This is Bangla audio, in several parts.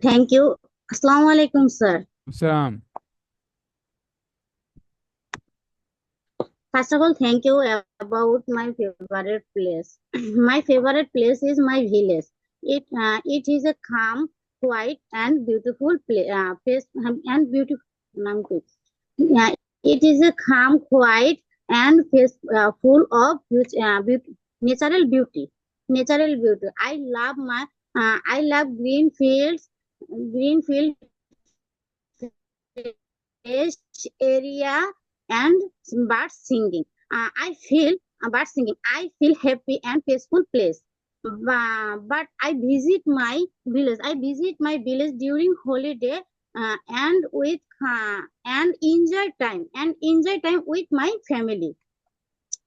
Thank you. Assalamu alaikum, sir. Salam. First of all, thank you about my favorite place. My favorite place is my village. It is a calm, quiet, and beautiful place and beautiful. Yeah, it is a calm, quiet, and full of natural beauty. Natural beauty. I love green field, fresh area and birds singing. Birds singing. I feel happy and peaceful place. But I visit my village during holiday and enjoy time with my family.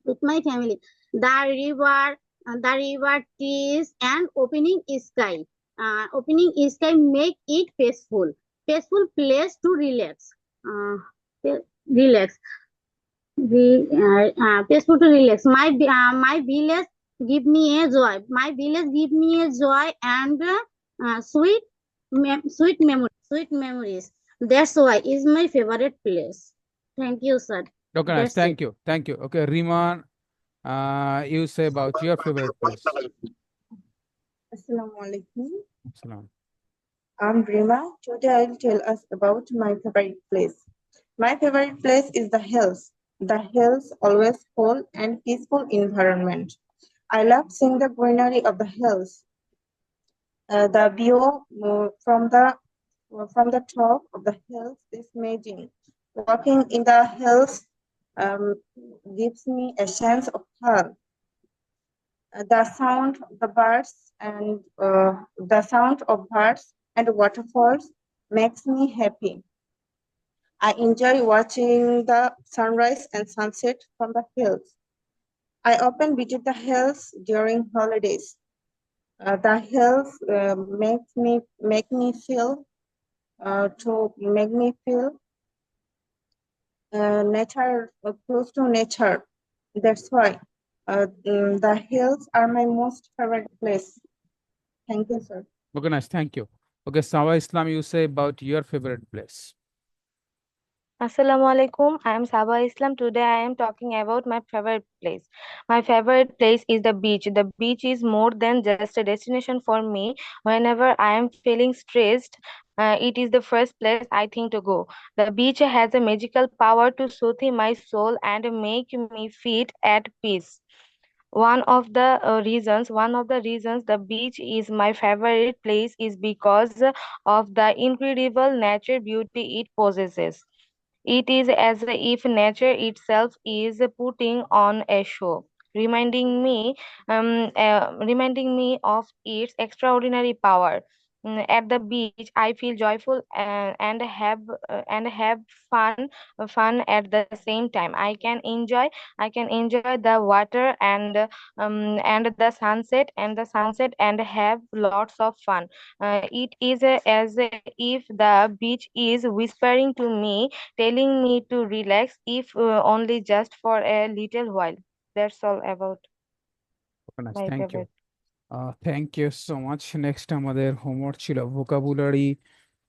With my family, the river, trees, and opening sky make it peaceful place to relax. Uh, Relax. Peaceful to relax. My village give me a joy. My village give me a joy and sweet memories. That's why is my favorite place. Thank you, sir. Okay, nice. That's it. Thank you. Thank you. Okay, Rima, you say about your favorite place. Assalamu alaikum. Salam. I'm Rima. Today I'll tell us about my favorite place. My favorite place is the hills. The hills always cool and peaceful environment. I love seeing the greenery of the hills. The view from the top of the hills is amazing. Walking in the hills um, gives me a sense of calm. The sound of birds and waterfalls makes me happy. I enjoy watching the sunrise and sunset from the hills. I often visit the hills during holidays. The hills make me feel nature close to nature. That's why the hills are my most favorite place. Thank you, sir. Okay, nice. Thank you. Okay, Sawa Islam, you say about your favorite place. Assalamu alaikum. I am Saba Islam. Today I am talking about my favorite place. My favorite place is the beach. The beach is more than just a destination for me. Whenever I am feeling stressed, it is the first place I think to go. The beach has a magical power to soothe my soul and make me feel at peace. One of the reasons the beach is my favorite place is because of the incredible nature beauty it possesses. It is as if nature itself is putting on a show, reminding me of its extraordinary power. At the beach, I feel joyful and have fun at the same time. I can enjoy the water and the sunset and have lots of fun. It is as if the beach is whispering to me, telling me to relax, if only just for a little while. That's all about Okay, nice. my Thank you. favorite. Thank you so much. Next আমাদের হোমওয়ার্ক ছিল vocabulary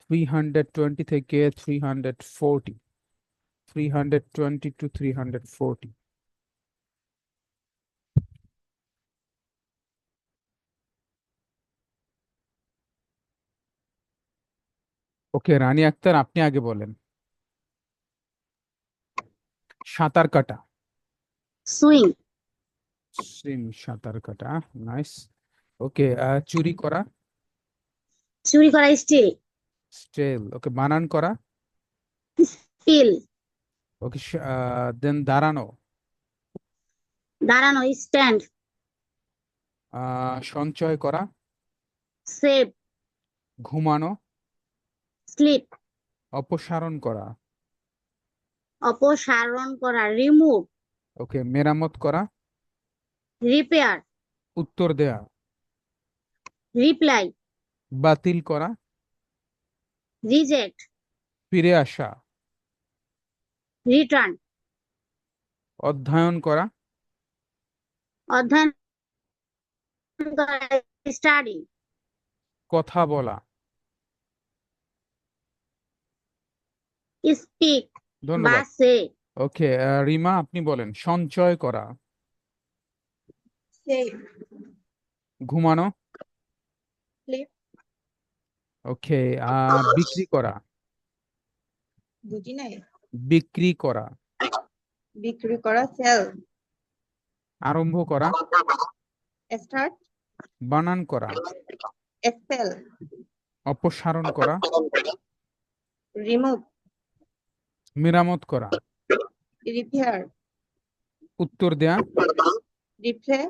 320 থেকে 340. 320 to 340. ওকে, রানী আক্তার, আপনি আগে বলেন। সাঁতার কাটা। Swing. সাঁতার কাটা। নাইস। ওকে, চুরি করা। চুরি করা স্টিল। স্টেল। ওকে, বানান করা। স্টিল। ওকে, দেন দাঁড়ানো। দাঁড়ানো স্ট্যান্ড। সঞ্চয় করা। সেভ। ঘুমানো। স্লিপ। অপসারণ করা। অপসারণ করা রিমুভ। ওকে, মেরামত করা। রিপেয়ার। উত্তর দেয়া। রিপ্লাই। বাতিল করা। রিজেক্ট। ফিরে আসা। রিটার্ন। অধ্যয়ন করা। অধ্যয়ন করা স্টাডি। কথা বলা। speak বা ধন্যবাদ। say, ওকে, রিমা আপনি বলেন সঞ্চয় করা, save, ঘুমানো, sleep, ওকে, বিক্রি করা, বুঝি নাই, বিক্রি করা, বিক্রি করা, sell, আরম্ভ করা, start, বানান করা, spell, অপসারণ করা, remove, মেরামত করা, repair, উত্তর দেয়া, replay,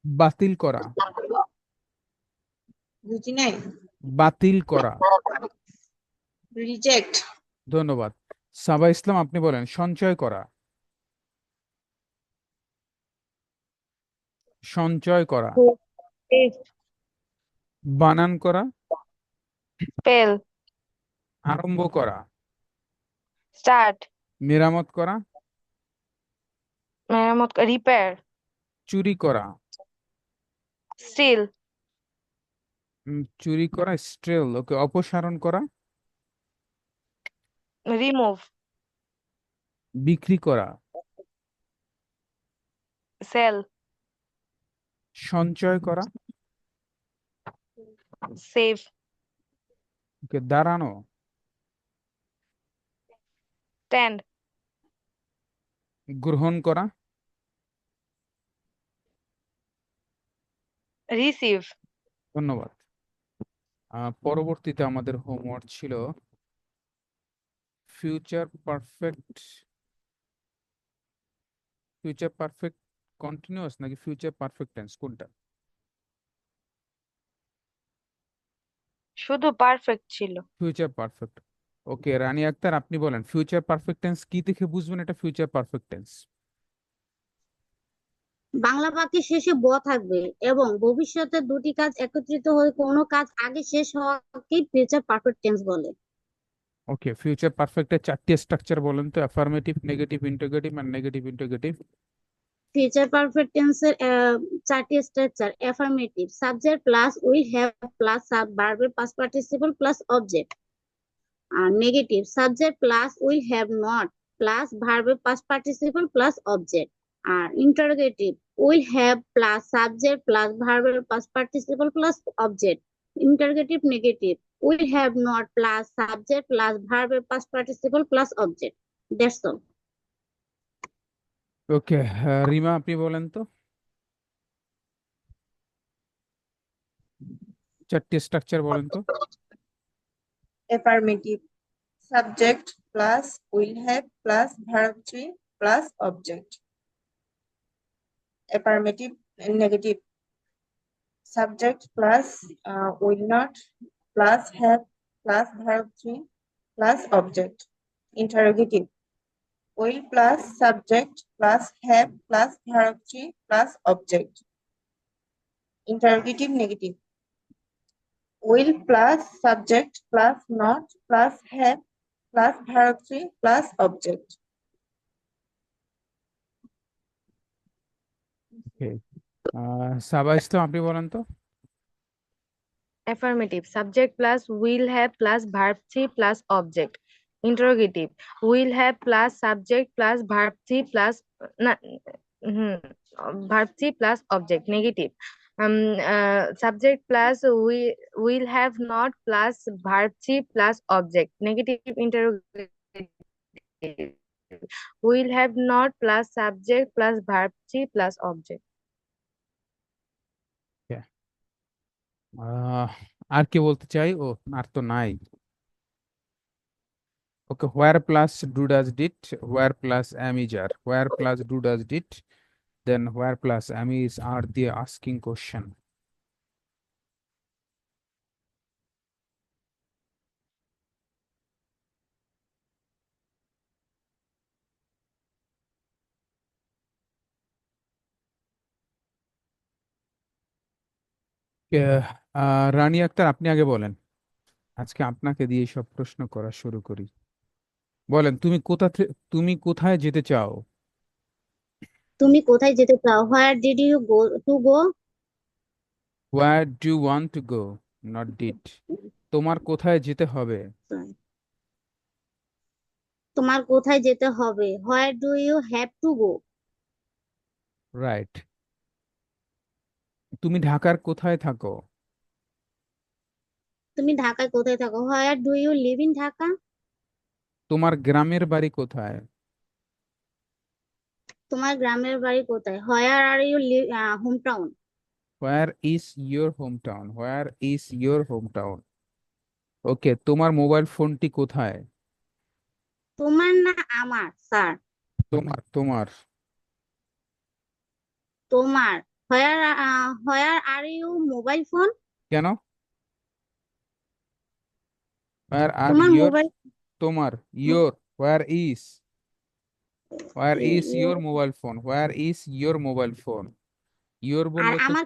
বাতিল করা, বুঝি নাই, বাতিল করা। reject, ধন্যবাদ। সাবা ইসলাম আপনি বলেন সঞ্চয় করা, সঞ্চয় করা, Save, বানান করা, spell, আরম্ভ করা, start, মেরামত করা, repair, চুরি করা, steal, চুরি করা, স্ট্রেল, ওকে, অপসারণ করা, remove, বিক্রি করা, sell, সঞ্চয় করা, save, ওকে, দাঁড়ানো, stand, গ্রহণ করা, receive, ধন্যবাদ। পরবর্তীতে আমাদের হোমওয়ার্ক ছিল future perfect, future perfect continuous নাকি ফিউচার পারফেক্ট টেন্স কোনটা? শুধু পারফেক্ট ছিল। Future perfect. Okay, Rani Akter আপনি বলেন ফিউচার পারফেক্ট টেন্স কি দেখে বুঝবেন এটা ফিউচার পারফেক্ট টেন্স? বাংলা বাক্যের শেষে ব থাকবে এবং ভবিষ্যতে দুটি কাজ একত্রিত হয়ে কোনো কাজ আগে শেষ হওয়াকেই ফিউচার পারফেক্ট টেন্স বলে। ওকে, ফিউচার পারফেক্টের চারটি স্ট্রাকচার বলেন তো, affirmative, negative, interrogative and negative interrogative. Future perfect টেন্সের চারটি structure: affirmative, subject plus will have plus ভার্বের পাস্ট পার্টিসিপল প্লাস অবজেক্ট। আর negative, subject plus will have not plus ভার্বের পাস্ট পার্টিসিপল প্লাস অবজেক্ট। আর interrogative, will have plus subject plus ভার্বের past participle plus object. Interrogative negative, will have not plus subject plus ভার্বের past participle plus object. That's all. Okay, Rima আপনি বলেন তো চারটি স্ট্রাকচার বলেন তো। affirmative, subject plus will have plus verb 3 plus object. Affirmative and negative, subject plus will not plus have plus verb 3 plus object. Interrogative, will plus subject plus have plus verb 3 plus object. Interrogative negative, will plus subject plus not plus have plus verb 3 plus object. ওকে, সাবা ইসলাম আপনি বলেন তো। Affirmative, subject plus will have plus verb 3 plus object. Interrogative, will have plus subject plus verb 3 plus na, verb 3 plus object. Negative, subject plus will have not plus verb 3 plus object. Negative interrogative, will have not plus subject plus verb 3 plus object. আর কি বলতে চাই? ও, আর তো নাই। ওকে, where plus do does did, where plus am is are, where plus do does did, then where plus am is are the asking question. রানী আক্তার আপনি আগে বলেন, আজকে আপনাকে দিয়ে সব প্রশ্ন করা শুরু করি। বলেন তুমি কোথায় যেতে চাও? তুমি কোথায় যেতে চাও? Where did you go to go? where do you want to go, not did. তোমার কোথায় যেতে হবে? তোমার কোথায় যেতে হবে? Where do you have to go? Right. তুমি ঢাকার কোথায় থাকো? তুমি ঢাকায় কোথায় থাকো? Where do you live in Dhaka? তোমার গ্রামের বাড়ি কোথায়? তোমার গ্রামের বাড়ি কোথায়? Where are you hometown? Where is your hometown? Where is your hometown? ওকে, তোমার মোবাইল ফোনটি কোথায়? তোমার না আমার, স্যার? তোমার তোমার তোমার। Where are you mobile phone? কেন? Where are তোমার your মোবাইল তোমার your where is your mobile phone? Where is your mobile phone? Your আর বললে তো আমার,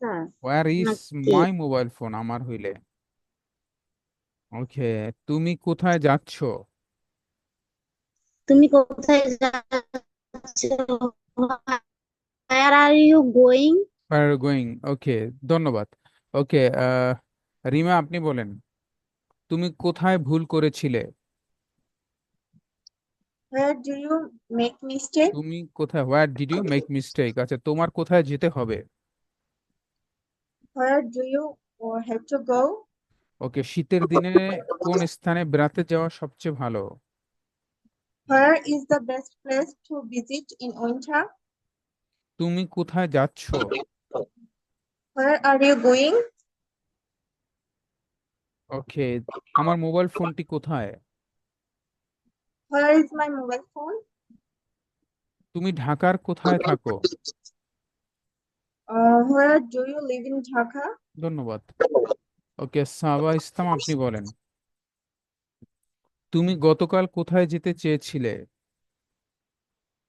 স্যার where is নাকি? my mobile phone আমার হইলে। ওকে, তুমি কোথায় যাচ্ছ? তুমি কোথায় যাচ্ছ? Where are you going? Where are you going? ওকে, ধন্যবাদ। ওকে, রিমা আপনি বলেন, তুমি কোথায় ভুল করেছিলে? Where do you make mistake? তুমি কোথায় where did you make mistake? আচ্ছা, তোমার কোথায় যেতে হবে? Where do you have to go? ওকে, শীতের দিনে কোন স্থানে বেড়াতে যাওয়া সবচেয়ে ভালো? Where is the best place to visit in winter? তুমি কোথায় যাচ্ছ? Where are you going? ওকে, আমার মোবাইল ফোনটি কোথায়? Where is my mobile phone? তুমি ঢাকার কোথায় থাকো? Where do you live in Dhaka? ধন্যবাদ। ওকে, সাবা ইসলাম আপনি বলেন, তুমি গতকাল কোথায় যেতে চেয়েছিলে?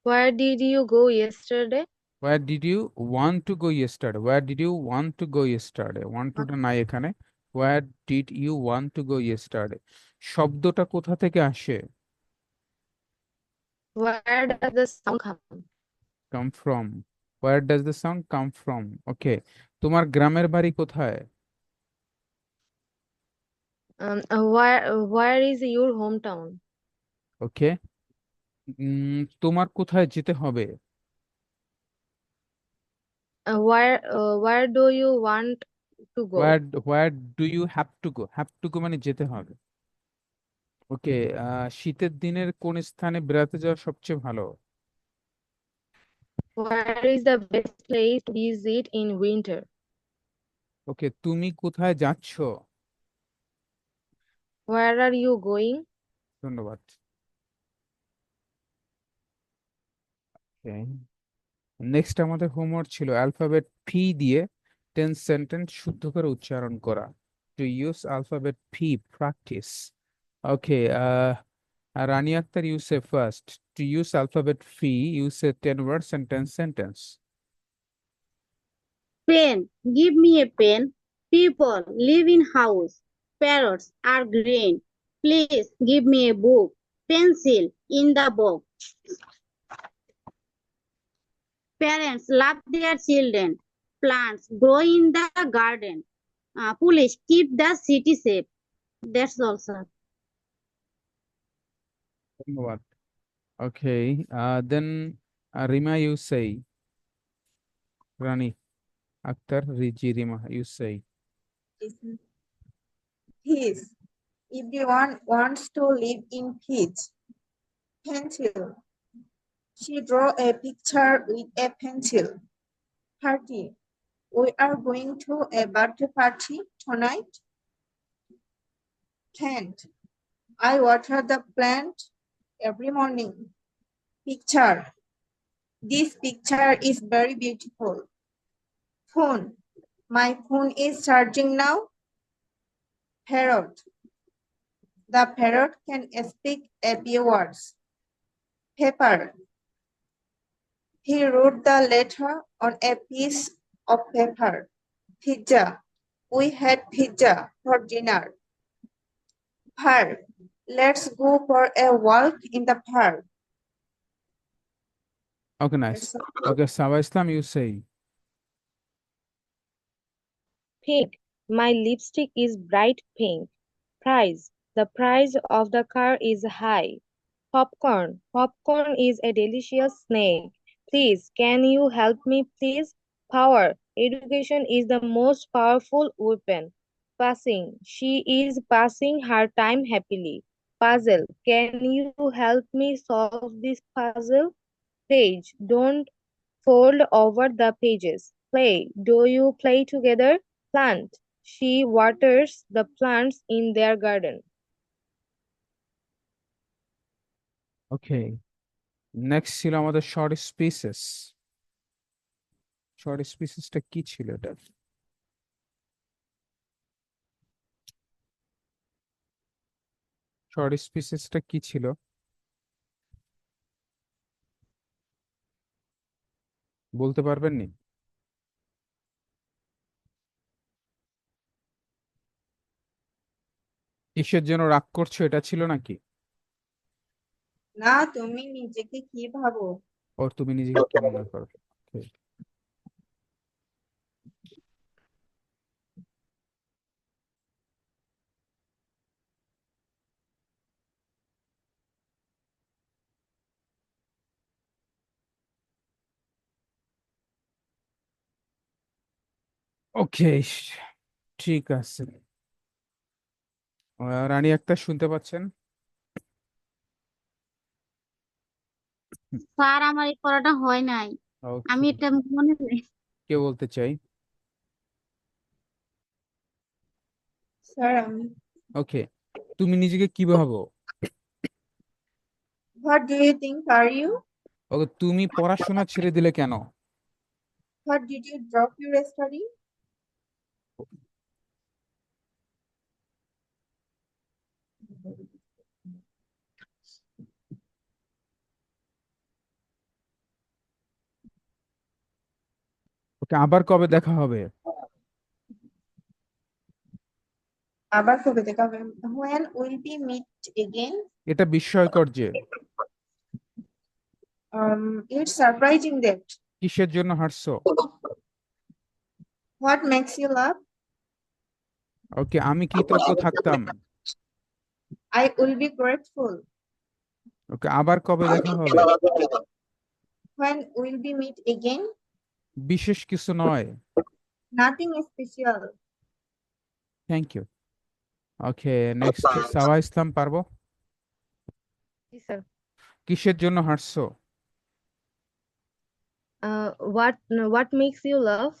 Where did you go yesterday? Where did you want to go yesterday? Where did you want to go yesterday? Want to টা নাই এখানে। Where did you want to go yesterday? শব্দটা কোথা থেকে আসে? Where does the sound come? Come from. Where does the sound come from? ওকে, তোমার গ্রামের বাড়ি কোথায়? Where is your hometown? ওকে, তোমার কোথায় যেতে হবে? Where do you want to go? Where do you have to go? Have to go মানে যেতে হবে। ওকে, শীতের দিনের কোন স্থানে বেড়াতে যাওয়া সবচেয়ে ভালো? Where is the best place to visit in winter? ওকে, তুমি কোথায় যাচ্ছ? Where are you going? ধন্যবাদ। নেক্সট আমাদের হোমওয়ার্ক ছিল অ্যালফাবেট ফি দিয়ে 10 সেন্টেন্স শুদ্ধ করে উচ্চারণ করা। To use alphabet F practice. Okay, Rani Akhtar, you say first. To use alphabet F you say 10 words and 10 sentence. Pen. Give me a pen. People live in house. Parrots are green. Please give me a book. Pencil in the book. Parents love their children. Plants grow in the garden. Police keep the city safe. That's all, sir. ধন্যবাদ। ওকে, দেন রিমা ইউ সেই। রানি আক্তার, রিজি, রিমা ইউ সেই। Peace. Everyone wants to live in peace. Pencil. She drew a picture with a pencil. Party. We are going to a birthday party tonight. Plant. I water the plant every morning. Picture. This picture is very beautiful. Phone. My phone is charging now. Parrot. The parrot can speak a few words. Paper. He wrote the letter on a piece of paper. Pizza. We had pizza for dinner. Park. Let's go for a walk in the park. Okay, nice. Okay, Saba Islam you say. Pink. My lipstick is bright pink. Price. The price of the car is high. Popcorn. Popcorn is a delicious snack. Please, can you help me, please? Power. Education is the most powerful weapon. Passing. She is passing her time happily. Puzzle. Can you help me solve this puzzle? Page. Don't fold over the pages. Play. Do you play together? Plant. She waters the plants in their garden. Okay, next ছিল আমাদের শর্ট স্পিসেস। শর্ট স্পিসেসটা কি ছিল এটা? শর্ট স্পিসেসটা কি ছিল? বলতে পারবেন নি? কিসের জন্য রাগ করছো এটা ছিল নাকি? না, তুমি নিজেকে কি ভাবো? ওর তুমি নিজেকে কি মনে করো? Okay. ওকে, ঠিক আছে। রানী আক্তার শুনতে পাচ্ছেন? স্যার, আমার এই পড়াটা হয় নাই। আমি ওকে, এটা মনে নেই। কে বলতে চাই? স্যার আমি। ওকে, তুমি নিজেকে কি ভাবো? What do you think are you? ওকে, তুমি পড়াশোনা ছেড়ে দিলে কেন? What did you drop your study? ওকে, আবার কবে দেখা হবে? আবার কবে দেখা হবে? When will we meet again? এটা বিস্ময়কর যে। It's surprising that. কিসের জন্য হাসছো? What makes you laugh? ওকে, আমি কৃতজ্ঞ থাকতাম। I will be grateful. ওকে, আবার কবে দেখা হবে? When will we meet again? বিশেষ কিছু নয়। Nothing special. Thank you. Okay, next Saba Islam, পারবো? Yes, sir. কিসের জন্য হাসছো? What makes you laugh?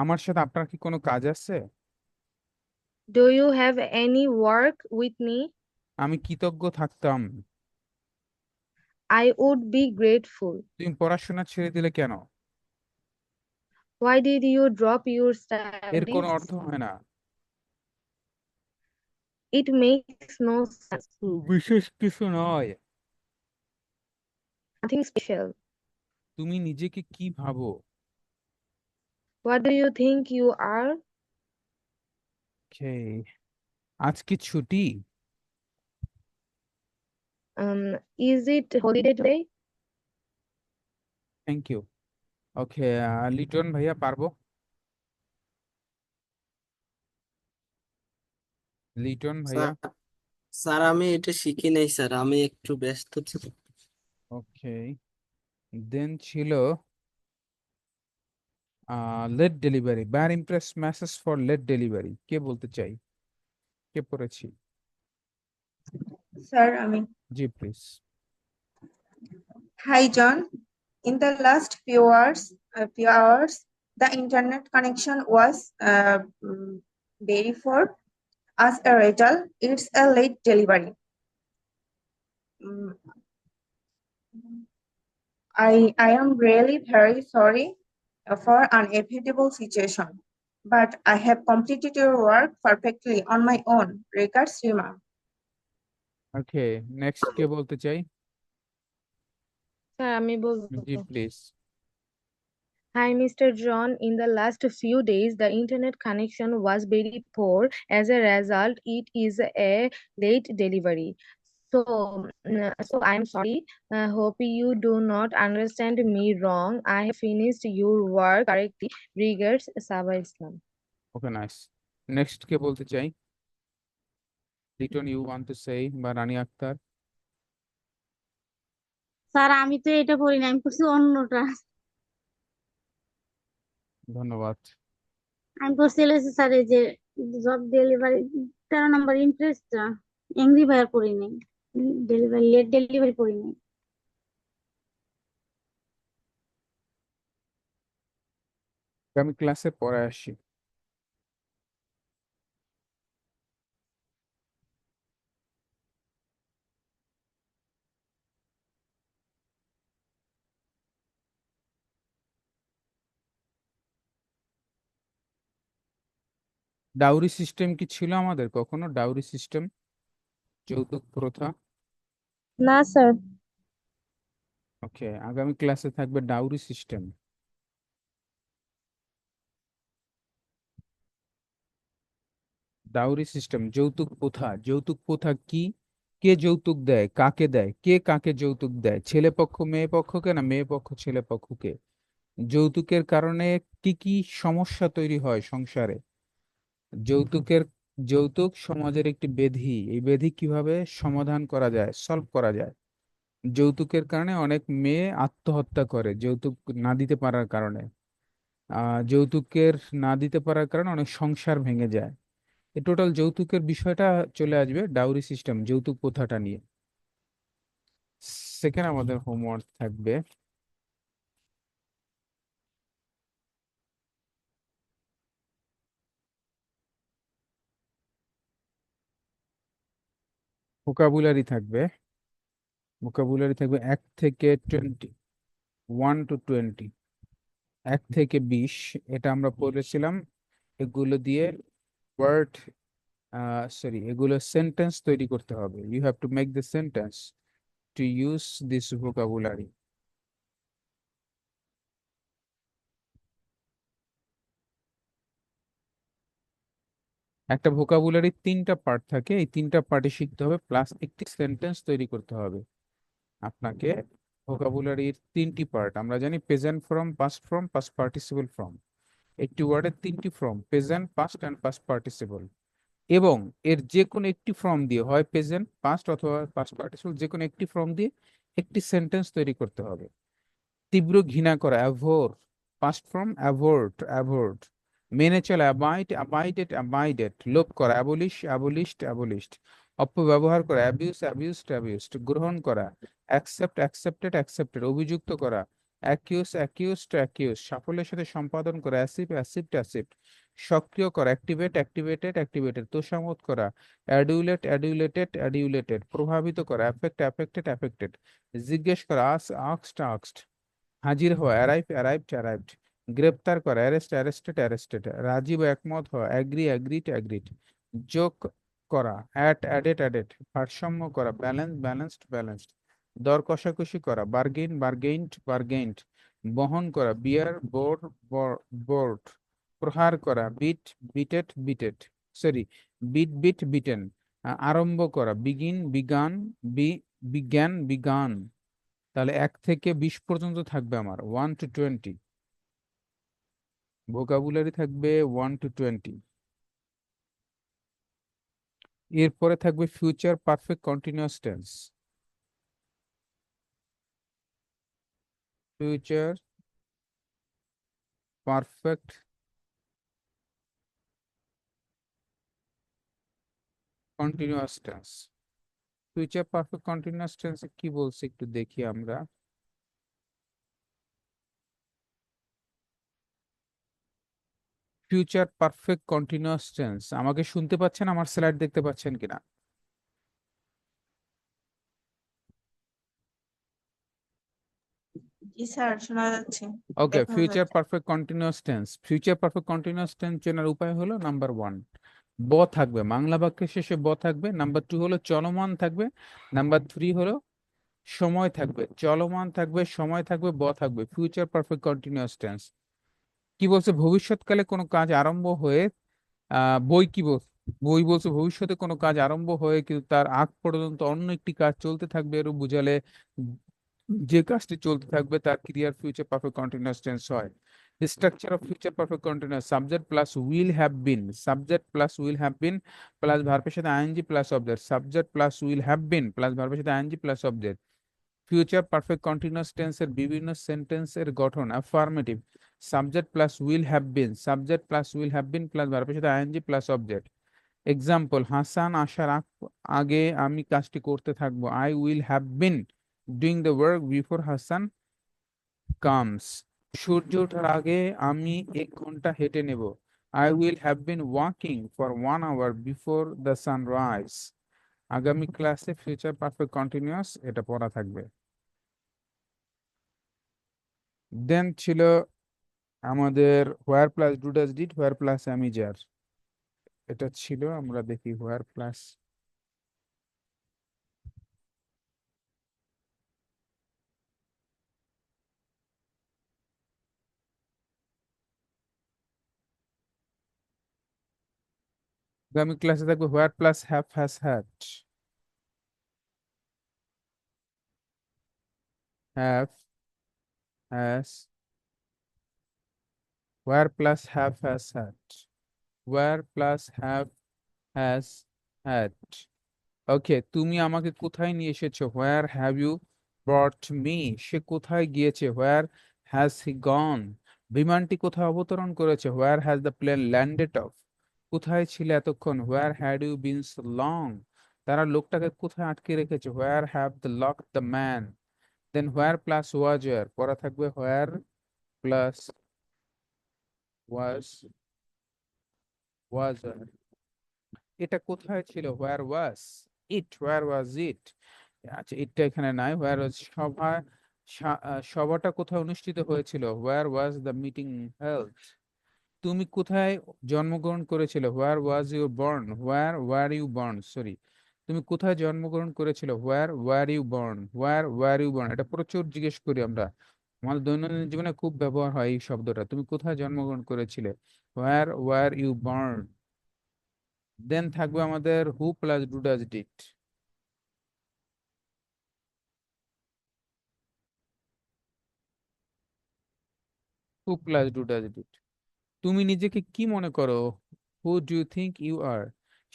আমার সাথে আপনার কি কোনো কাজ আছে? Do you have any work with me? আমি কৃতজ্ঞ থাকতাম। I would be grateful. তুমি পড়াশোনা ছেড়ে দিলে কেন? Why did you drop your এর কোনো studies? অর্থ হয় না। It makes no sense. বিশেষ কিছু নয়। Nothing special. তুমি নিজেকে কি ভাবো? What do you think you are? ওকে, আজ কি ছুটি? Is it holiday today? Thank you. Okay, Liton ভাইয়া, পারবো? লিটন ভাইয়া। স্যার স্যার আমি এটা শিখি নাই স্যার, আমি একটু ব্যস্ত ছিলাম। ওকে, দেন ছিল late delivery. Bad impress message for late delivery. কে বলতে চাই? কে পড়েছি? Sir, আমি। জি please. Hi, John. In the last few hours, the internet connection was very poor. As a result, it's a late delivery. Mm, I am really very sorry for unavoidable situation, but I have completed your work perfectly on my own. Regards, Rima. Okay, next কে বলতে চাই? Sir, আমি বলবো। জি please. Hi, Mr. John. In the last few days, the internet connection was very poor. As a result, it is a late delivery. So I'm sorry. Hope you do not understand me wrong. I have finished your work correctly. Regards, Saba Islam. Okay, nice. Next কে বলতে চাই? Liton, you want to say? বা রানী আক্তার? স্যার আমি তো এটা পড়ি না, আমি পড়ছি অন্যটা। ধন্যবাদ। আমি পড়ছি এলএসি স্যার, এই যে জব ডেলিভারি 13 নম্বর ইন্টারেস্টটা। এংরি বায়ার পড়ি নাই, ডেলিভারি লেট ডেলিভারি পড়ি নাই। আমি ক্লাসে পড়ে আসি। ডাউরি সিস্টেম কি ছিল আমাদের কখনো? ডাউরি সিস্টেম, যৌতুক প্রথা। না স্যার। ওকে, আগামী ক্লাসে থাকবে ডাউরি সিস্টেম। ডাউরি সিস্টেম, যৌতুক প্রথা। যৌতুক প্রথা কি? কে যৌতুক দেয়, কাকে দেয়, কে কাকে যৌতুক দেয়, ছেলে পক্ষ মেয়ে পক্ষকে না মেয়ে পক্ষ ছেলে পক্ষকে? যৌতুকের কারণে কি কি সমস্যা তৈরি হয় সংসারে? যৌতুকের যৌতুক সমাজের একটি ব্যাধি, এই ব্যাধি কিভাবে সমাধান করা যায়, সলভ করা যায়? যৌতুকের কারণে অনেক মেয়ে আত্মহত্যা করে যৌতুক না দিতে পারার কারণে। যৌতুকের না দিতে পারার কারণে অনেক সংসার ভেঙে যায়। এই টোটাল যৌতুকের বিষয়টা চলে আসবে ডাউরি সিস্টেম, যৌতুক প্রথাটা নিয়ে। সেখানে আমাদের হোমওয়ার্ক থাকবে ভোকাবুলারি থাকবে। ভোকাবুলারি থাকবে 1 থেকে 20, 1 to 20, 1 থেকে 20। এটা আমরা পড়েছিলাম। এগুলো দিয়ে ওয়ার্ড, সরি, এগুলো সেন্টেন্স তৈরি করতে হবে। You have to make the sentence to use this vocabulary. একটা ভোকাবুলারির 3টা পার্ট থাকে, এই 3টা পার্টে শিখতে হবে, প্লাস একটি সেন্টেন্স তৈরি করতে হবে আপনাকে। ভোকাবুলারির 3টি পার্ট আমরা জানি: present form, past form, past participle form. একটি ওয়ার্ডের 3টি form: present, past and past participle. এবং এর যে কোনো একটি ফর্ম দিয়ে, হয় প্রেজেন্ট, পাস্ট অথবা পাস্ট পার্টিসিপল, যে কোনো একটি ফর্ম দিয়ে একটি সেন্টেন্স তৈরি করতে হবে। তীব্র ঘৃণা করা, অ্যাভোর, পাস্ট ফর্ম অ্যাভোর্ড, অ্যাভোর্ড। মেনে চলা, অ্যাবাইড, অ্যাবাইডেড, অ্যাবাইডেড। লোপ করা, অ্যাবলিশ, অ্যাবলিশড, অ্যাবলিশড। অপব্যবহার করা, অ্যাবিউস, অ্যাবিউসড, অ্যাবিউসড। গ্রহণ করা, অ্যাকসেপ্ট, অ্যাকসেপ্টেড, অ্যাকসেপ্টেড। অভিযুক্ত করা, অ্যাকিউজ, অ্যাকিউজড, অ্যাকিউজ। সাফল্যের সাথে সম্পাদন করা, অ্যাসিভ, অ্যাসিভড, অ্যাসিভড। সক্রিয় করা, অ্যাক্টিভেট, অ্যাক্টিভেটেড, অ্যাক্টিভেটেড। তোষামোদ করা, অ্যাডুলেট, অ্যাডুলেটেড, অ্যাডিউলেটেড। প্রভাবিত করা, অ্যাফেক্ট, অ্যাফেক্টেড, অ্যাফেক্টেড। জিজ্ঞেস করা, আস, আক্সড, আক্সড। হাজির হওয়া, অ্যারাইভ, অ্যারাইভড, অ্যারাইভড। গ্রেপ্তার করা, অ্যারেস্ট, অ্যারেস্টেড, অ্যারেস্টেড। রাজি বা একমত হওয়া, অ্যাগ্রি, অ্যাগ্রিড, অ্যাগ্রিড। যোগ করা, অ্যাড, অ্যাডেড, অ্যাডেড। ভারসাম্য করা, ব্যালেন্স, ব্যালেন্সড, ব্যালেন্সড। দর কষাকষি করা, বার্গেইন, বার্গেইনড, বার্গেইনড। বহন করা, বিয়ার, বোর, বোর্ড। প্রহার করা, beat, beated, beated. Sorry, beat, beat, beaten. আরম্ভ করা, বিগিন, বিগান, বিজ্ঞান, বিগান। তাহলে 1 থেকে 20 পর্যন্ত থাকবে আমার, 1 to 20। ভোকাবুলারি থাকবে 1 to 20। এরপরে থাকবে future perfect continuous tense. Future perfect continuous tense. Future perfect continuous tense কি বলছে একটু দেখি আমরা। ফিউচার পারফেক্ট কন্টিনিউয়াস টেন্স, আমাকে শুনতে পাচ্ছেন? আমার স্লাইড দেখতে পাচ্ছেন কিনা? জি স্যার, শোনা যাচ্ছে, ওকে, দেখানো ফিউচার যাচ্ছে। Perfect continuous tense. Future perfect continuous tense চেনার উপায় হলো: নাম্বার 1, ব থাকবে, বাংলা বাক্যের শেষে ব থাকবে। নাম্বার 2 হলো চলমান থাকবে। নাম্বার 3 হলো সময় থাকবে। চলমান থাকবে, সময় থাকবে, ব থাকবে। ফিউচার পারফেক্ট কন্টিনিউয়াস টেন্স কি বলছে? ভবিষ্যৎকালে কোনো কাজ আরম্ভ হয়ে, বই কি বল, বই বলছে ভবিষ্যতে কোনো কাজ আরম্ভ হয়ে কিন্তু তার আগ পর্যন্ত অন্য একটি কাজ চলতে থাকবে, এরূপ বুঝালে যে কাজটি চলতে থাকবে তার ক্রিয়ার ফিউচার পারফেক্ট কন্টিনিউয়াস টেন্স হয়। The structure of future perfect continuous: subject plus will have been, subject plus will have been plus ভার্বের সাথে ing plus object, subject plus will have been plus ভার্বের সাথে ing plus object। Future perfect continuous টেন্সের বিভিন্ন সেন্টেন্সের গঠন: affirmative, subject plus will have been, subject plus will have been plus ভার্বের সাথে ING plus object. Example: Hasan আসার আগে আমি কাজটি করতে থাকবো। I will have been doing the work before Hasan comes. সূর্য ওঠার আগে আমি 1 ঘন্টা হেঁটে নেব। I will have been walking for 1 hour before the sunrise. আগামী ক্লাসে ফিউচার পারফেক্ট কন্টিনিউয়াস এটা পড়া থাকবে। দেন ছিল আমাদের where plus do does did, where plus আমি যার, এটা ছিল। আমরা দেখি হোয়ার প্লাস আগামী ক্লাসে থাকবে where plus have has had, have has, where plus have has had, where plus have has had. Okay, তুমি আমাকে কোথায় নিয়ে এসেছো? Where have you brought me? সে কোথায় গিয়েছে? Where has he gone? বিমানটি কোথায় অবতরণ করেছে? Where has the plane landed off? কোথায় ছিলে এতক্ষণ? Where had you been so long? তারা লোকটাকে কোথায় আটকে রেখেছে? Where have the lock the man? Then where plus was war পড়া থাকবে where plus was was were. এটা কোথায় ছিল? হোয়ার ওয়াজ ইট? হোয়ার ওয়াজ ইট? আচ্ছা, এটা এখানে নাই। হোয়ার ওয়াজ সভাটা কোথায় অনুষ্ঠিত হয়েছিল? Where was the meeting held? তুমি কোথায় জন্মগ্রহণ করেছিলে? Where was you born? Where were you born, sorry. তুমি কোথায় জন্মগ্রহণ করেছিলে? Where were you born? Where were you born, এটা প্রচুর জিজ্ঞেস করি আমরা, আমাদের দৈনন্দিন জীবনে খুব ব্যবহার হয় এই শব্দটা। তুমি কোথায় জন্মগ্রহণ করেছিলে? Where were you born? Then থাকবে আমাদের who plus do does did. Who plus do does did. তুমি নিজেকে কি মনে করো? Who do you think you are?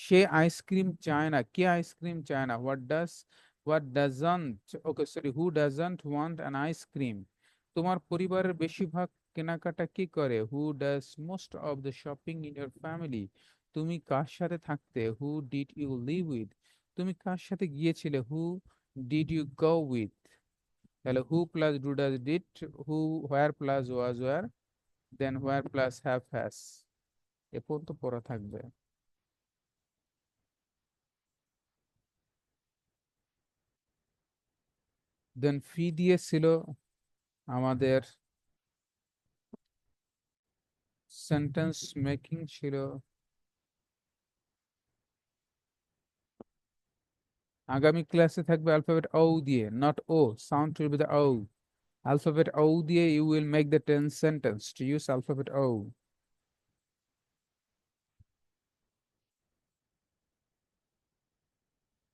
সে আইসক্রিম চায় না। কে আইসক্রিম চায় না? What doesn't, okay sorry, who doesn't want an ice cream? তোমার পরিবারের বেশিরভাগ কেনাকাটা কি করে? Who does most of the shopping in your family? তুমি কার সাথে থাকতে? Who did you live with? তুমি কার সাথে গিয়েছিলে? Who did you go with? তাহলে who plus do does did, who, where plus was were, then where plus have has, এ পর্যন্ত পড়া থাকবে। দেন ফি দিয়েছিল আমাদের সেন্টেন্স মেকিং ছিল। আগামী ক্লাসে থাকবে অ্যালফাবেট ও দিয়ে, not O, sound will be the O. Alphabet O দিয়ে you will make the tense sentence to use alphabet O.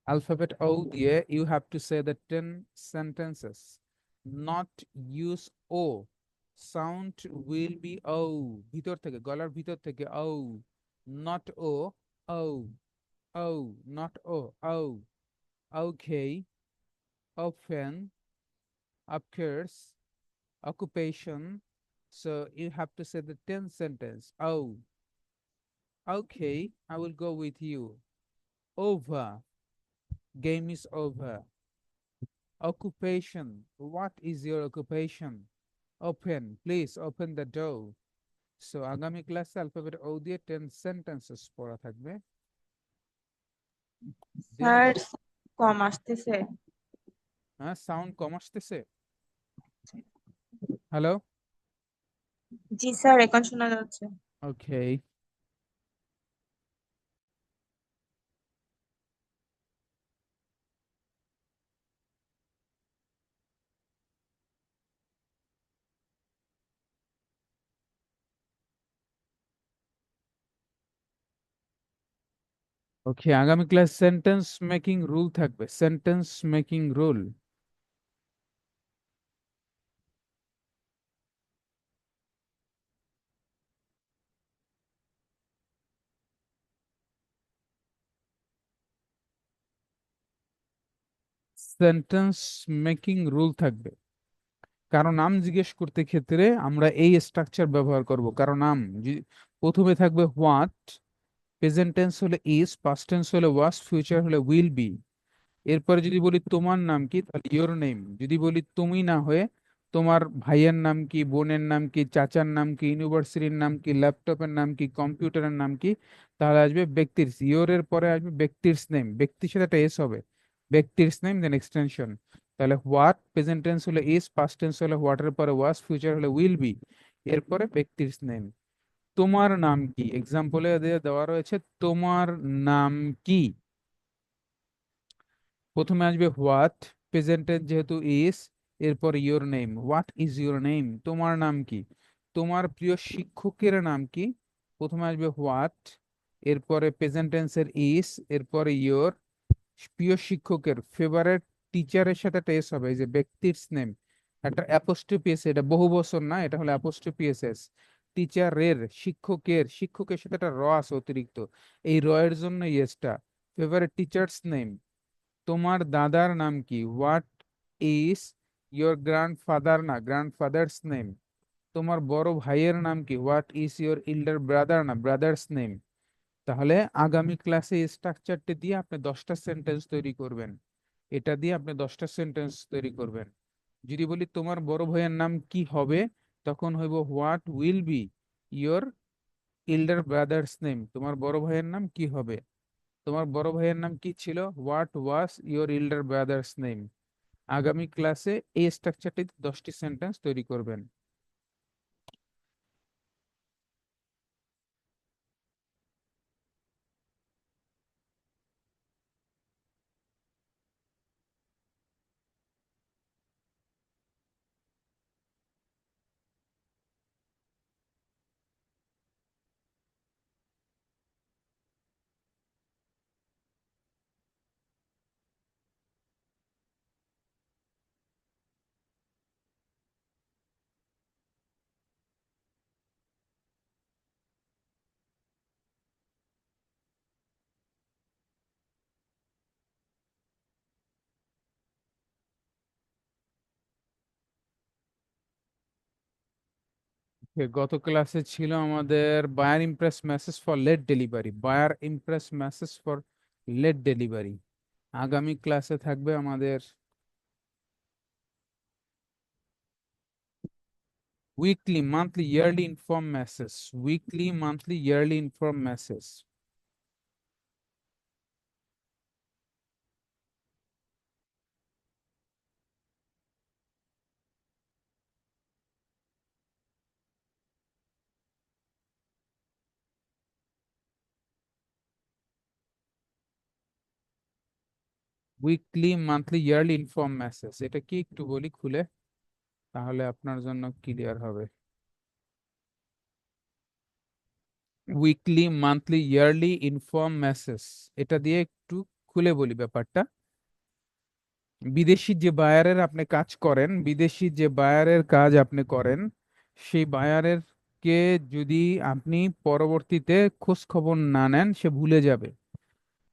Alphabet O দিয়ে you have to say the 10 sentences, not use O. Sound will be O, ভিতর থেকে, গলার ভিতর থেকে O, not O, O, O, not O, O. Okay, often, occurs, occupation. So you have to say the 10 sentence. O. Okay, I will go with you. Over, game is over. Occupation. What is your occupation? Open. Please open the door. So আগামী ক্লাসে অ্যালফাবেট ও দিয়ে 10 সেন্টেন্সেস পড়া থাকবে। স্যার, কম আসতেছে। হ্যাঁ, সাউন্ড কম আসতেছে। হ্যালো, জি স্যার, এখন শোনা যাচ্ছে। ওকে। ওকে, আগামী ক্লাস সেন্টেন্স মেকিং রুল থাকবে, sentence making rule. Sentence making rule থাকবে। কারো নাম জিজ্ঞেস করতে ক্ষেত্রে আমরা এই স্ট্রাকচার ব্যবহার করব। কারো নাম প্রথমে থাকবে হোয়াট, প্রেজেন্ট টেন্স হলে ইজ, পাস্ট টেন্স হলে ওয়াজ, ফিউচার হলে উইল বি। এরপরে যদি বলি তোমার নাম কি, তাহলে ইয়োর নেম। যদি বলি তুমি না হয়ে তোমার ভাইয়ের নাম কি, বোনের নাম কি, চাচার নাম কি, ইউনিভার্সিটির নাম কি, ল্যাপটপের নাম কি, কম্পিউটারের নাম কি, তাহলে আসবে ব্যক্তির, ইয়োরের পরে আসবে ব্যক্তির নেম, ব্যক্তির সাথে একটা এস হবে, ব্যক্তির নেম দেন এক্সটেনশন। তাহলে হোয়াট প্রেজেন্ট টেন্স হলে ইজ, পাস্ট টেন্স হলে হোয়াটের পরে ওয়াজ, ফিউচার হলে উইল বি, এরপরে ব্যক্তির নেম। তোমার নাম কি, এক্সাম্পলে দেওয়া রয়েছে তোমার নাম কি। প্রথমে আসবে হোয়াট, প্রেজেন্ট টেন্স যেহেতু ইজ, এরপর your name. What is your name, তোমার নাম কি। তোমার প্রিয় শিক্ষকের নাম কি, প্রথমে আসবে হোয়াট, এরপরে প্রেজেন্ট টেন্সের ইজ, এরপরে ইওর। প্রিয় শিক্ষকের ফেভারিট টিচারের সাথে একটা এস হবে, এই যে ব্যক্তির নেম, একটা অ্যাপোস্ট্রোফি এস, এটা বহু বছর না, এটা হলো অ্যাপোস্ট্রোফি এস। টিচারের, শিক্ষকের, শিক্ষকের সাথে একটা র আছে অতিরিক্ত, এই র এর জন্য ইয়েসটা। Favourite teachers name. তোমার দাদার নাম কি, হোয়াট ইজ ইয়োর গ্র্যান্ডফাদার, না গ্র্যান্ডফাদার্স নেম। তোমার বড় ভাইয়ের নাম কি, what is your elder brother, না ব্রাদার্স নেম। তাহলে আগামী ক্লাসে এই স্ট্রাকচারটি দিয়ে আপনি 10টা সেন্টেন্স তৈরি করবেন। এটা দিয়ে আপনি 10টা সেন্টেন্স তৈরি করবেন। যদি বলি তোমার বড় ভাইয়ের নাম কি হবে, তখন হইব what will be your elder brothers name. তোমার বড় ভাইয়ের নাম কি হবে, তোমার বড় ভাইয়ের নাম কি ছিল, what was your elder brothers name. আগামী ক্লাসে এই স্ট্রাকচারটি 10টি সেন্টেন্স তৈরি করবেন। গত ক্লাসে ছিল আমাদের buyer impress message for late delivery, buyer impress message for late delivery. আগামী ক্লাসে থাকবে আমাদের weekly, monthly, yearly inform message. Weekly, monthly, yearly inform message. Weekly, monthly, yearly inform message, এটা কি একটু বলি খুলে, তাহলে আপনার জন্য ক্লিয়ার হবে। Weekly, monthly, yearly inform message, এটা দিয়ে একটু খুলে বলি ব্যাপারটা। বিদেশি যে বায়ারের আপনি কাজ করেন, বিদেশি যে বায়ারের কাজ আপনি করেন, সেই বায়ারের কে যদি আপনি পরবর্তীতে খোঁজ খবর না নেন, সে ভুলে যাবে।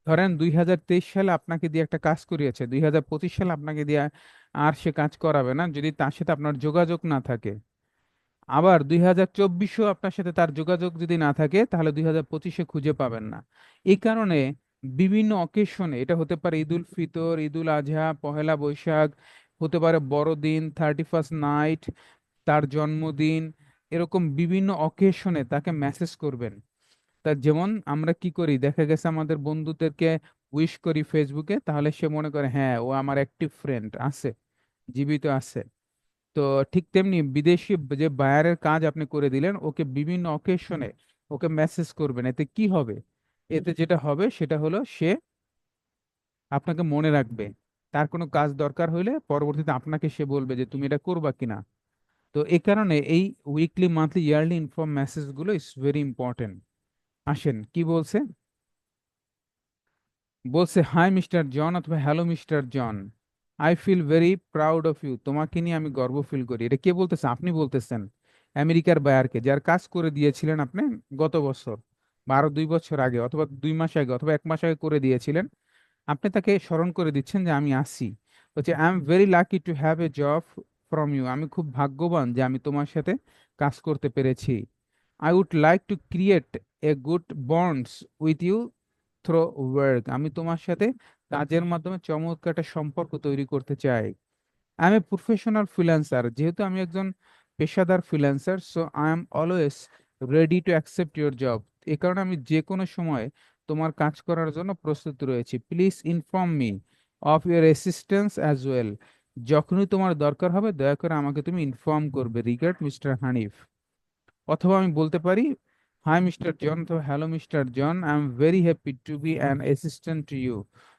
ধরেন 2023 সালে আপনাকে দিয়ে একটা কাজ করিয়েছে, 2025 সালে আপনাকে দিয়ে আর সে কাজ করাবে না যদি তার সাথে আপনার যোগাযোগ না থাকে। আবার 2024ও আপনার সাথে তার যোগাযোগ যদি না থাকে, তাহলে 2025-এ খুঁজে পাবেন না। এই কারণে বিভিন্ন অকেশনে, এটা হতে পারে ঈদ উল ফিতর, ঈদ উল আজহা, পহেলা বৈশাখ, হতে পারে বড়দিন, 31st নাইট, তার জন্মদিন, এরকম বিভিন্ন অকেশনে তাকে মেসেজ করবেন। তা যেমন আমরা কি করি, দেখা গেছে আমাদের বন্ধুদেরকে উইশ করি ফেসবুকে, তাহলে সে মনে করে হ্যাঁ ও আমার অ্যাক্টিভ ফ্রেন্ড আছে, জীবিত আছে। তো ঠিক তেমনি বিদেশি যে বায়ারের কাজ আপনি করে দিলেন, ওকে বিভিন্ন অকেশনে ওকে মেসেজ করবেন। এতে কি হবে, এতে যেটা হবে সেটা হলো সে আপনাকে মনে রাখবে। তার কোনো কাজ দরকার হইলে পরবর্তীতে আপনাকে সে বলবে যে তুমি এটা করবা কিনা। তো এই কারণে এই weekly, monthly, yearly inform message গুলো ইজ ভেরি ইম্পর্টেন্ট। আসেন কি বলছে, বলছে হাই মিস্টার জন অথবা hello mister John, I feel very proud of you, তোমাকে নিয়ে আমি গর্ব ফিল করি। এটা কে বলতেছে, আপনি বলতেছেন আমেরিকার বায়ারকে, যার কাজ করে দিয়েছিলেন আপনি গত বছর বা আরো 2 বছর আগে, অথবা 2 মাস আগে, অথবা 1 মাস আগে করে দিয়েছিলেন। আপনি তাকে স্মরণ করে দিচ্ছেন যে আমি আসি। হচ্ছে I am very lucky to have a job from you, আমি খুব ভাগ্যবান যে আমি তোমার সাথে কাজ করতে পেরেছি। I would like to create a good bonds with you through work, আমি তোমার সাথে কাজের মাধ্যমে চমৎকার একটা সম্পর্ক তৈরি করতে চাই। I am a professional freelancer, যেহেতু আমি একজন পেশাদার freelancer, so I am always ready to accept your job, এ কারণে আমি যে কোনো সময় তোমার কাজ করার জন্য প্রস্তুত রয়েছি। Please inform me of your assistance as well, যখনই তোমার দরকার হবে দয়া করে আমাকে তুমি ইনফর্ম করবে। Regard mister Hanif. অথবা আমি বলতে পারি, হাই মিস্টার জন অথবা hello mister John, I am very happy to be an assistant to you,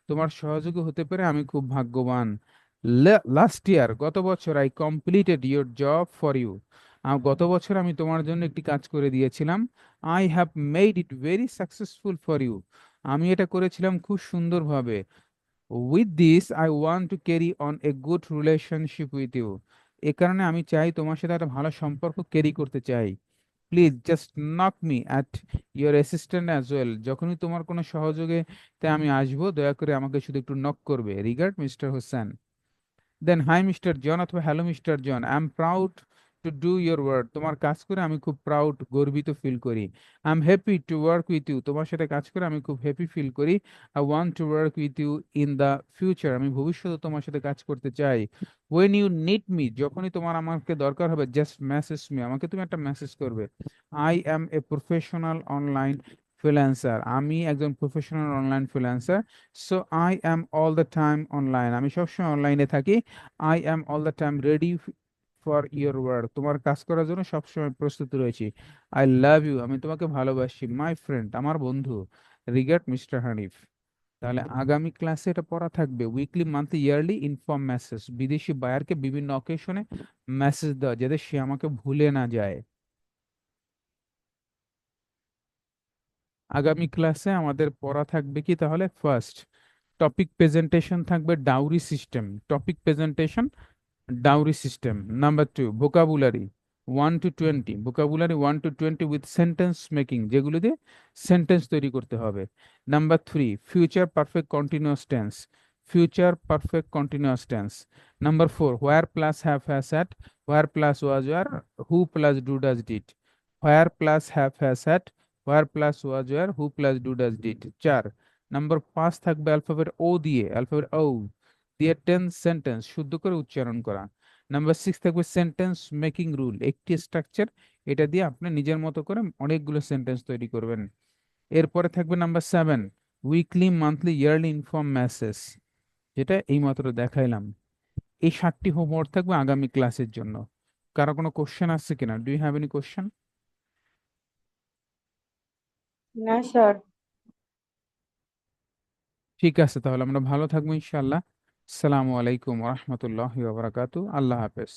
তোমার সহযোগী হতে পেরে আমি খুব ভাগ্যবান। লাস্ট ইয়ার, গত বছর, I completed your job for you, গত বছর আমি তোমার জন্য একটি কাজ করে দিয়েছিলাম। I have made it very successful for you, আমি এটা করেছিলাম খুব সুন্দরভাবে। With this I want to carry on a good relationship with you, এ কারণে আমি চাই তোমার সাথে একটা ভালো সম্পর্ক ক্যারি করতে চাই। Please just knock me at your assistant as well, যখনই তোমার কোনো সহযোগিতে আমি আসবো দয়া করে আমাকে শুধু একটু নক করবে। Regard mister Hossain. Then hi mister John অথবা hello mister John, I am proud to do your work, তোমার কাজ করে আমি খুব প্রাউড, গর্বিত ফিল করি। I am happy to work with you, তোমার সাথে কাজ করে আমি খুব হ্যাপি ফিল করি। I want to work with you in the future, আমি ভবিষ্যতে তোমার সাথে কাজ করতে চাই। ওয়েন ইউ নিড মি, যখনই তোমার আমাকে দরকার হবে, জাস্ট মেসেজ মি, আমাকে তুমি একটা মেসেজ করবে। I am a professional online freelancer, আমি একজন professional online freelancer. So I am all the time online, আমি সবসময় অনলাইনে থাকি। I am all the time ready for your work, তোমার কাজ করার জন্য সবসময় প্রস্তুত রয়েছি। আই লাভ ইউ, আমি তোমাকে ভালোবাসি। মাই ফ্রেন্ড, আমার বন্ধু। Regard mister Hanif. তাহলে আগামী ক্লাসে এটা পড়া থাকবে, weekly, monthly, yearly inform message, বিদেশি বায়ারকে বিভিন্ন অকেশনে মেসেজ দেওয়া যাতে সে আমাকে ভুলে না যায়। আগামী ক্লাসে আমাদের পড়া থাকবে কি তাহলে? ফার্স্ট টপিক প্রেজেন্টেশন থাকবে, dowry system, topic presentation, dowry system. Number two, vocabulary 1 to 20, vocabulary 1 to 20 with sentence making, যেগুলো দিয়ে সেন্টেন্স তৈরি করতে হবে। Number three, future perfect continuous tense, future perfect continuous tense. Number four, where plus have has had, where plus was were, who plus do does did, where plus have has had, where plus was were, who plus do does did. চার নাম্বার পাঁচ থাকবে অ্যালফাবেট ও দিয়ে, অ্যালফাবেট ও দিয়ে টেন্স সেন্টেন্স শুদ্ধ করে উচ্চারণ করা। নাম্বার সিক্স থাকবে সেন্টেন্স মেকিং রুল, একটি স্ট্রাকচার, এটা দিয়ে আপনি নিজের মতো করে অনেকগুলো সেন্টেন্স তৈরি করবেন। এরপরে থাকবে number seven, weekly, monthly, yearly inform message, যেটা এইমাত্র দেখাইলাম। এই 7টি হোমওয়ার্ক থাকবে আগামী ক্লাসের জন্য। কারো কোনো কোশ্চেন আসছে কিনা? Do you have any question? না স্যার। ঠিক আছে, তাহলে আমরা ভালো থাকবো ইনশাআল্লাহ। আসসালামু আলাইকুম রহমতুল্লাহ বারাকাতু। আল্লাহ হাফেজ।